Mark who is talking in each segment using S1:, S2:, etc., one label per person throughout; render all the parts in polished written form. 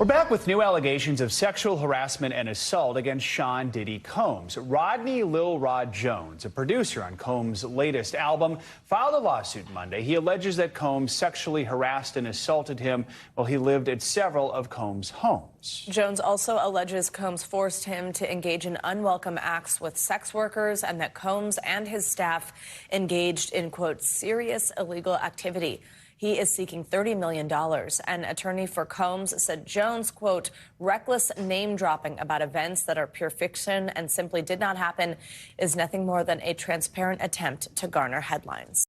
S1: We're back with new allegations of sexual harassment and assault against Sean Diddy Combs. Rodney Lil Rod Jones, a producer on Combs' latest album, filed a lawsuit Monday. He alleges that Combs sexually harassed and assaulted him while he lived at several of Combs' homes.
S2: Jones also alleges Combs forced him to engage in unwelcome acts with sex workers and that Combs and his staff engaged in, quote, serious illegal activity. He is seeking $30 million. An attorney for Combs said Jones, quote, reckless name dropping about events that are pure fiction and simply did not happen is nothing more than a transparent attempt to garner headlines.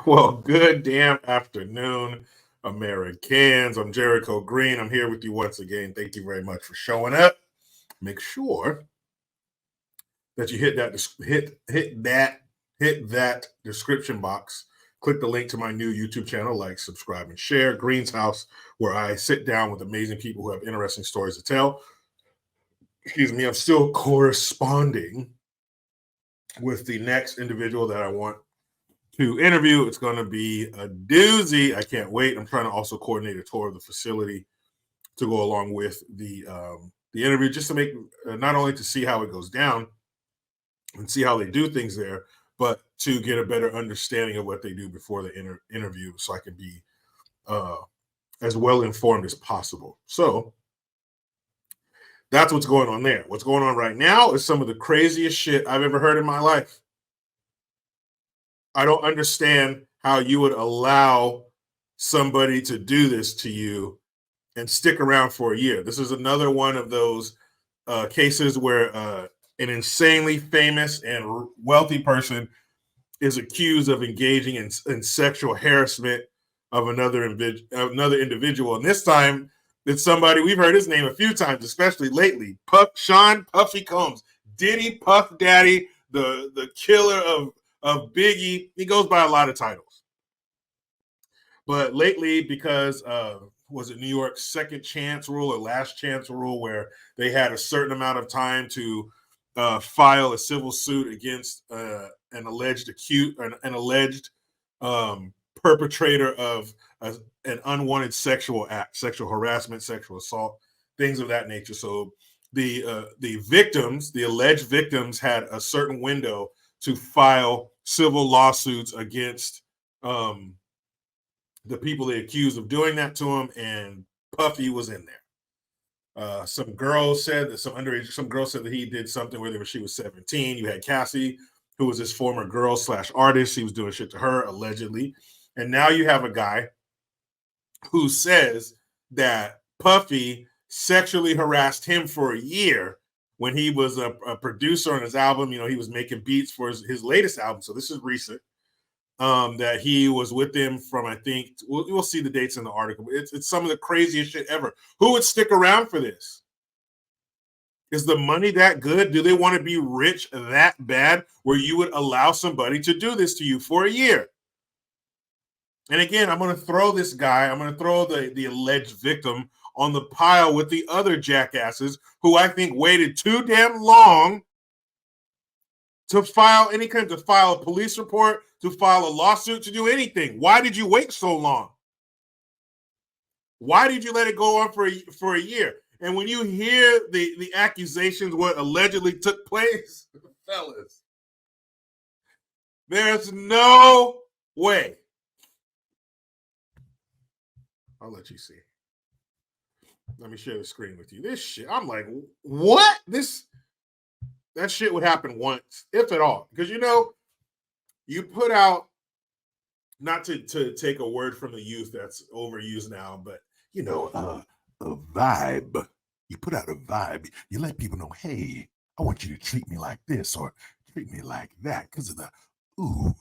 S3: Well, good damn afternoon, Americans. I'm Jericho Green. I'm here with you once again. Thank you very much for showing up. Make sure that you hit that description box. Click the link to my new YouTube channel, like, subscribe, and share. Green's House, where I sit down with amazing people who have interesting stories to tell. Excuse me, I'm still corresponding with the next individual that I want to interview. It's going to be a doozy. I can't wait. I'm trying to also coordinate a tour of the facility to go along with the interview, just to make not only to see how it goes down and see how they do things there, but to get a better understanding of what they do before the interview, so I can be as well informed as possible. So that's what's going on there. What's going on right now is some of the craziest shit I've ever heard in my life. I don't understand how you would allow somebody to do this to you and stick around for a year. This is another one of those cases where an insanely famous and wealthy person is accused of engaging in sexual harassment of another individual. And this time, it's somebody we've heard his name a few times, especially lately. Sean Puffy Combs, Diddy Puff Daddy, the killer of Biggie. He goes by a lot of titles. But lately, because was it New York's second chance rule or last chance rule, where they had a certain amount of time to file a civil suit against an alleged perpetrator of an unwanted sexual act, sexual harassment, sexual assault, things of that nature. So the alleged victims had a certain window to file civil lawsuits against the people they accused of doing that to him, and Puffy was in there. Some girl said that he did something where she was 17. You had Cassie, who was his former girl / artist. He was doing shit to her, allegedly. And now you have a guy who says that Puffy sexually harassed him for a year when he was a producer on his album. You know, he was making beats for his latest album. So this is recent. That he was with them from, I think, we'll see the dates in the article. It's some of the craziest shit ever. Who would stick around for this? Is the money that good? Do they want to be rich that bad where you would allow somebody to do this to you for a year? And again, I'm going to throw this guy, I'm going to throw the alleged victim on the pile with the other jackasses who I think waited too damn long to file a police report, to file a lawsuit, to do anything. Why did you wait so long? Why did you let it go on for a year? And when you hear the accusations, what allegedly took place, fellas, there's no way. I'll let you see. Let me share the screen with you. This shit, I'm like, what? That shit would happen once, if at all. Because, you put out, not to take a word from the youth that's overused now, but, a vibe. You put out a vibe. You let people know, hey, I want you to treat me like this or treat me like that because of the ooh.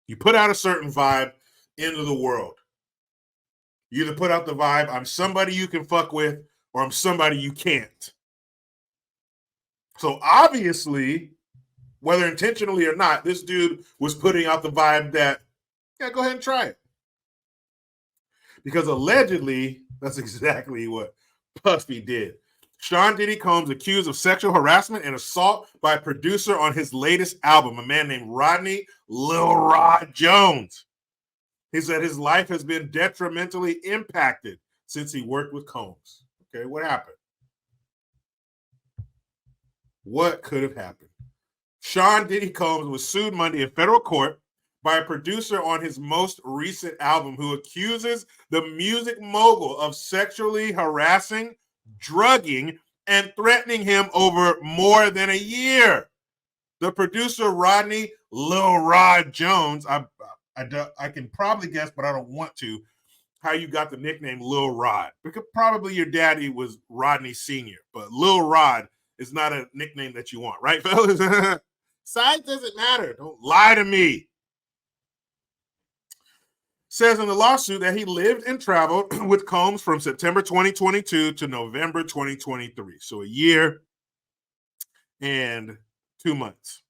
S3: You put out a certain vibe into the world. You either put out the vibe, I'm somebody you can fuck with, or I'm somebody you can't. So obviously, whether intentionally or not, this dude was putting out the vibe that, yeah, go ahead and try it. because allegedly that's exactly what Puffy did. Sean Diddy Combs accused of sexual harassment and assault by a producer on his latest album, a man named Rodney Lil Rod Jones. He said his life has been detrimentally impacted since he worked with Combs. Okay, what happened? What could have happened? Sean Diddy Combs was sued Monday in federal court by a producer on his most recent album who accuses the music mogul of sexually harassing, drugging, and threatening him over more than a year. The producer, Rodney Lil Rod Jones, I can probably guess, but I don't want to, how you got the nickname Lil Rod. Because probably your daddy was Rodney Sr., but Lil Rod is not a nickname that you want, right, fellas? Size doesn't matter. Don't lie to me. Says in the lawsuit that he lived and traveled with Combs from September 2022 to November 2023. So a year and 2 months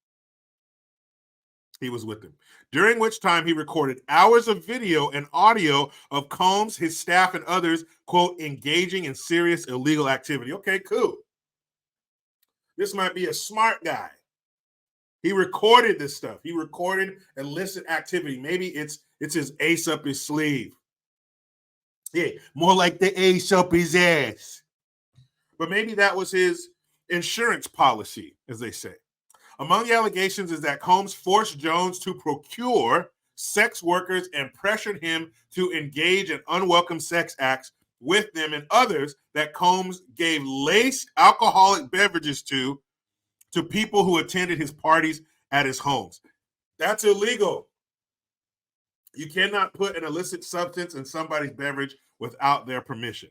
S3: he was with him, during which time he recorded hours of video and audio of Combs, his staff, and others, quote, engaging in serious illegal activity. Okay, cool. This might be a smart guy. He recorded this stuff. He recorded illicit activity. Maybe it's his ace up his sleeve. Yeah, more like the ace up his ass. But maybe that was his insurance policy, as they say. Among the allegations is that Combs forced Jones to procure sex workers and pressured him to engage in unwelcome sex acts with them, and others that Combs gave laced alcoholic beverages to people who attended his parties at his homes. That's illegal. You cannot put an illicit substance in somebody's beverage without their permission.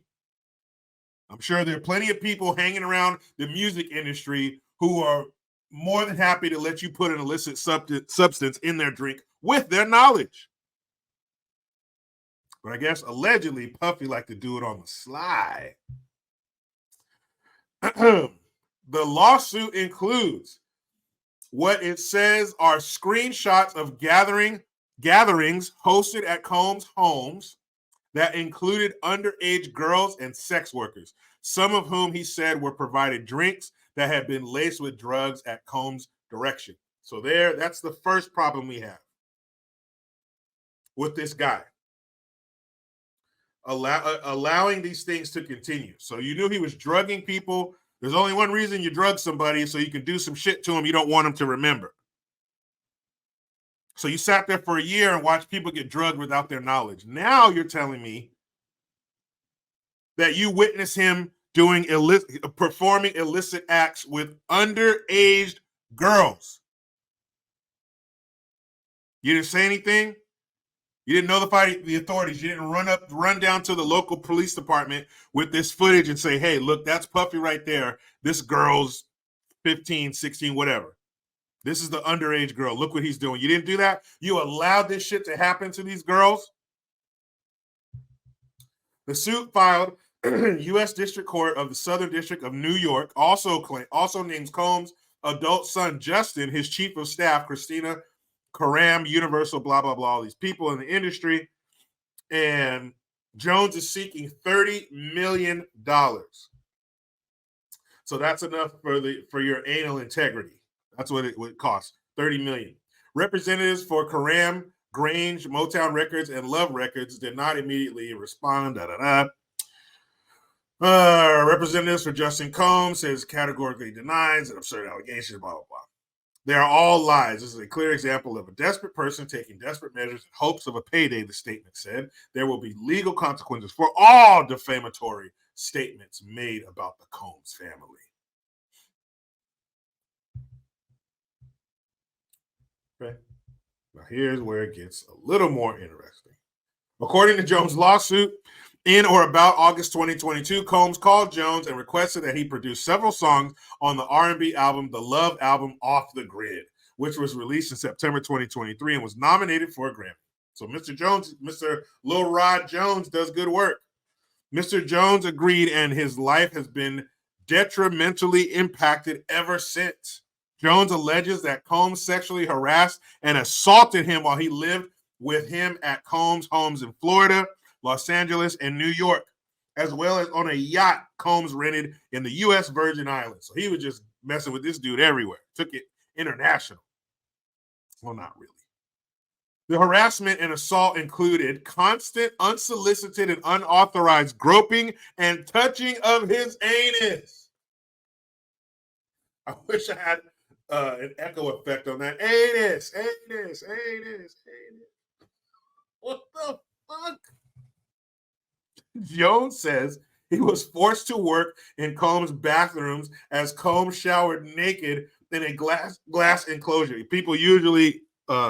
S3: I'm sure there are plenty of people hanging around the music industry who are more than happy to let you put an illicit substance in their drink with their knowledge. But I guess allegedly Puffy liked to do it on the sly. The lawsuit includes what it says are screenshots of gatherings hosted at Combs' homes that included underage girls and sex workers, some of whom he said were provided drinks that had been laced with drugs at Combs' direction. So that's the first problem we have with this guy. Allowing these things to continue. So you knew he was drugging people. There's only one reason you drug somebody, so you can do some shit to him you don't want him to remember. So you sat there for a year and watched people get drugged without their knowledge. Now you're telling me that you witnessed him performing illicit acts with underage girls. You didn't say anything. You didn't notify the authorities. You didn't run down to the local police department with this footage and say, hey, look, that's Puffy right there. This girl's 15, 16, whatever. This is the underage girl. Look what he's doing. You didn't do that? You allowed this shit to happen to these girls? The suit filed U.S. District Court of the Southern District of New York also names Combs' adult son, Justin, his chief of staff, Christina Karam, Universal, blah, blah, blah, all these people in the industry. And Jones is seeking $30 million. So that's enough for your anal integrity. That's what it would cost, $30 million. Representatives for Karam, Grange, Motown Records, and Love Records did not immediately respond. Representatives for Justin Combs says categorically denies and absurd allegations, blah, blah, blah. They are all lies. This is a clear example of a desperate person taking desperate measures in hopes of a payday, the statement said. There will be legal consequences for all defamatory statements made about the Combs family. Okay. Now here's where it gets a little more interesting. According to Jones' lawsuit, in or about August 2022, Combs called Jones and requested that he produce several songs on the R&B album, The Love Album Off the Grid, which was released in September 2023 and was nominated for a Grammy. So Mr. Lil Rod Jones does good work. Mr. Jones agreed, and his life has been detrimentally impacted ever since. Jones alleges that Combs sexually harassed and assaulted him while he lived with him at Combs' homes in Florida. Los Angeles, and New York, as well as on a yacht Combs rented in the U.S. Virgin Islands. So he was just messing with this dude everywhere. Took it international. Well, not really. The harassment and assault included constant, unsolicited, and unauthorized groping and touching of his anus. I wish I had an echo effect on that. Anus, anus, anus, anus. What the fuck? Jones says he was forced to work in Combs' bathrooms as Combs showered naked in a glass enclosure. People usually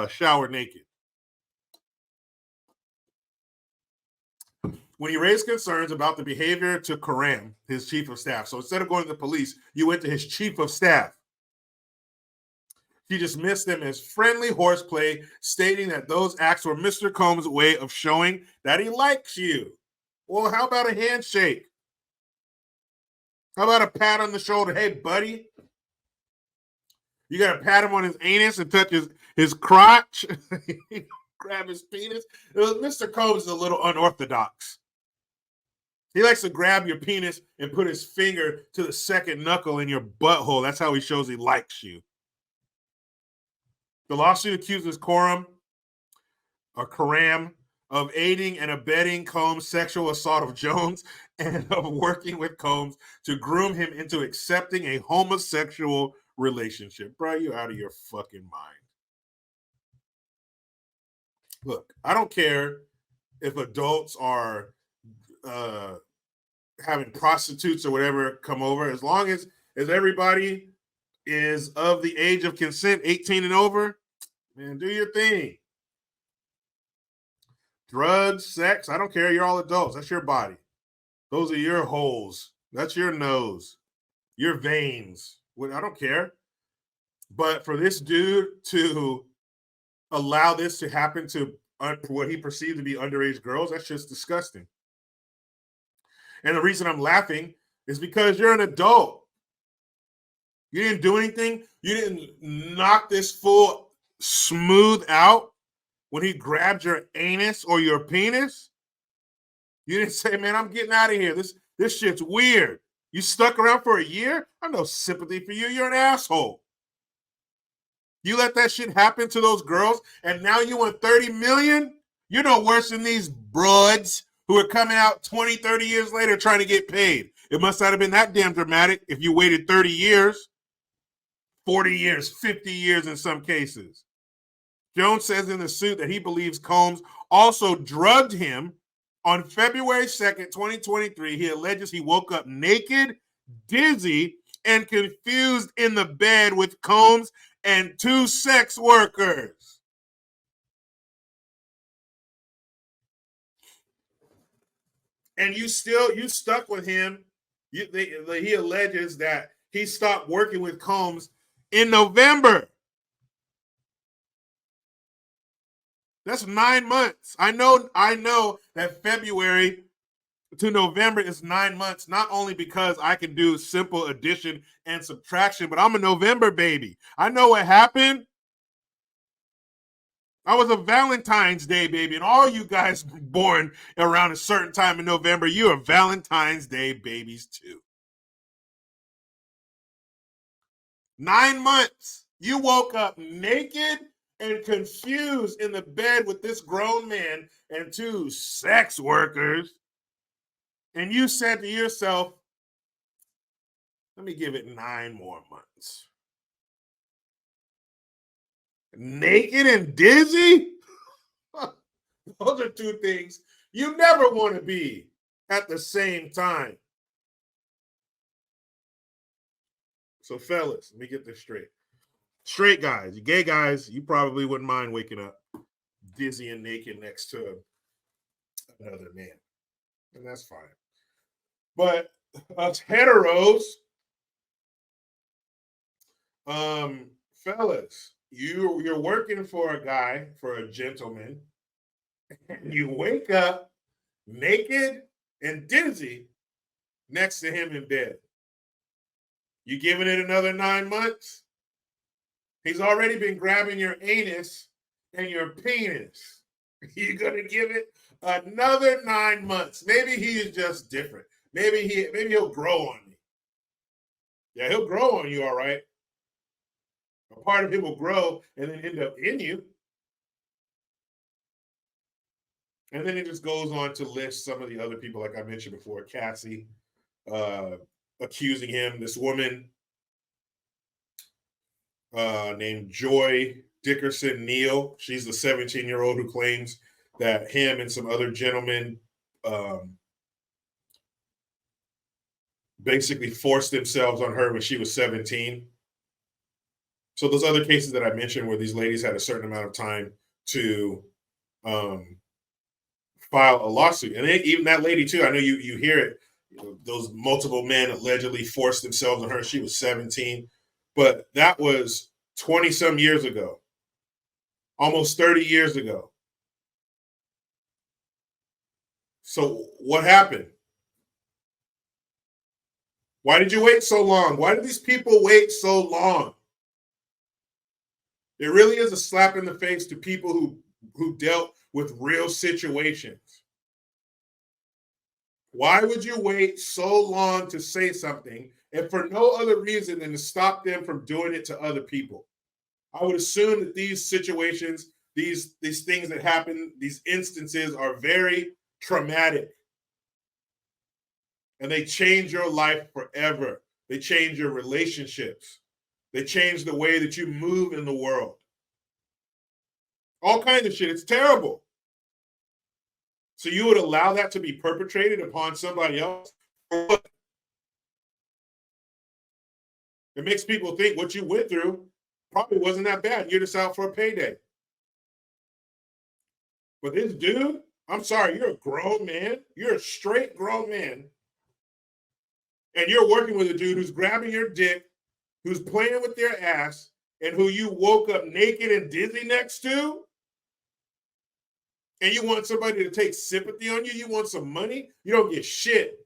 S3: shower naked. When he raised concerns about the behavior to Karam, his chief of staff, so instead of going to the police, you went to his chief of staff. He dismissed them as friendly horseplay, stating that those acts were Mr. Combs' way of showing that he likes you. Well, how about a handshake? How about a pat on the shoulder? Hey, buddy. You got to pat him on his anus and touch his crotch, grab his penis. Mr. Combs is a little unorthodox. He likes to grab your penis and put his finger to the second knuckle in your butthole. That's how he shows he likes you. The lawsuit accuses Karam of aiding and abetting Combs' sexual assault of Jones and of working with Combs to groom him into accepting a homosexual relationship. Bro, you're out of your fucking mind. Look, I don't care if adults are having prostitutes or whatever come over, as long as everybody is of the age of consent, 18 and over, man, do your thing. Drugs, sex, I don't care. You're all adults. That's your body. Those are your holes. That's your nose, your veins. I don't care. But for this dude to allow this to happen to what he perceived to be underage girls, that's just disgusting. And the reason I'm laughing is because you're an adult. You didn't do anything. You didn't knock this fool smooth out when he grabbed your anus or your penis. You didn't say, man, I'm getting out of here. This shit's weird. You stuck around for a year? I have no sympathy for you. You're an asshole. You let that shit happen to those girls, and now you want 30 million? You're no worse than these broads who are coming out 20, 30 years later trying to get paid. It must not have been that damn dramatic if you waited 30 years, 40 years, 50 years in some cases. Jones says in the suit that he believes Combs also drugged him on February 2nd, 2023. He alleges he woke up naked, dizzy, and confused in the bed with Combs and two sex workers. And you stuck with him. He alleges that he stopped working with Combs in November. That's 9 months. I know that February to November is 9 months, not only because I can do simple addition and subtraction, but I'm a November baby. I know what happened. I was a Valentine's Day baby, and all you guys born around a certain time in November, you are Valentine's Day babies too. 9 months. You woke up naked and confused in the bed with this grown man and two sex workers. And you said to yourself, let me give it 9 more months. Naked and dizzy? Those are two things you never want to be at the same time. So, fellas, let me get this straight. Straight guys, you gay guys, you probably wouldn't mind waking up dizzy and naked next to another man. And that's fine. But us heteros, fellas, you're working for a guy, for a gentleman, and you wake up naked and dizzy next to him in bed. You giving it another 9 months? He's already been grabbing your anus and your penis. You gonna give it Another 9 months. Maybe he is just different. Maybe he'll grow on me. Yeah, he'll grow on you, all right. A part of him will grow and then end up in you. And then it just goes on to list some of the other people, like I mentioned before, Cassie, accusing him. This woman named Joy Dickerson Neal. She's the 17-year-old who claims that him and some other gentlemen basically forced themselves on her when she was 17. So those other cases that I mentioned where these ladies had a certain amount of time to file a lawsuit. And even that lady too, I know you hear it, those multiple men allegedly forced themselves on her. She was 17, but that was 20 some years ago, almost 30 years ago. So what happened? Why did you wait so long? Why did these people wait so long? It really is a slap in the face to people who dealt with real situations. Why would you wait so long to say something, and for no other reason than to stop them from doing it to other people? I would assume that these situations, these things that happen, these instances are very traumatic. And they change your life forever. They change your relationships. They change the way that you move in the world. All kinds of shit. It's terrible. So you would allow that to be perpetrated upon somebody else? It makes people think what you went through probably wasn't that bad. You're just out for a payday. But this dude, I'm sorry, you're a grown man. You're a straight grown man. And you're working with a dude who's grabbing your dick, who's playing with their ass, and who you woke up naked and dizzy next to? And you want somebody to take sympathy on you? You want some money? You don't get shit.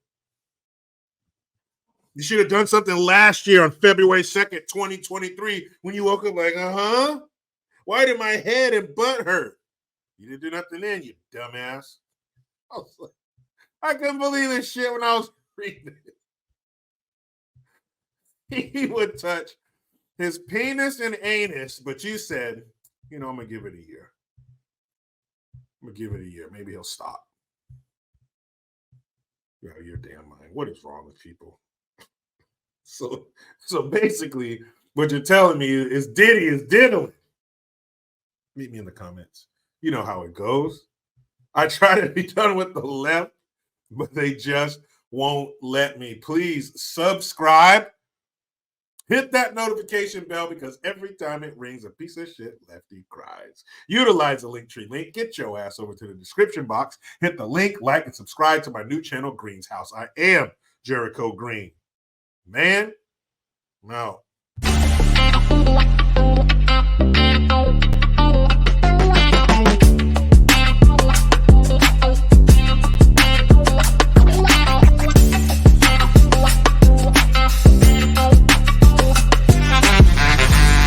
S3: You should have done something last year on February 2nd, 2023, when you woke up like, why did my head and butt hurt? You didn't do nothing then, you dumbass. I couldn't believe this shit when I was reading it. He would touch his penis and anus, but you said, I'm going to give it a year. I'm going to give it a year. Maybe he'll stop. You're out of your damn mind. What is wrong with people? So basically, what you're telling me is Diddy is diddling. Meet me in the comments. You know how it goes. I try to be done with the left, but they just won't let me. Please subscribe. Hit that notification bell because every time it rings, a piece of shit lefty cries. Utilize the Linktree link. Get your ass over to the description box. Hit the link, like, and subscribe to my new channel, Green's House. I am Jericho Green. Man, I'm out.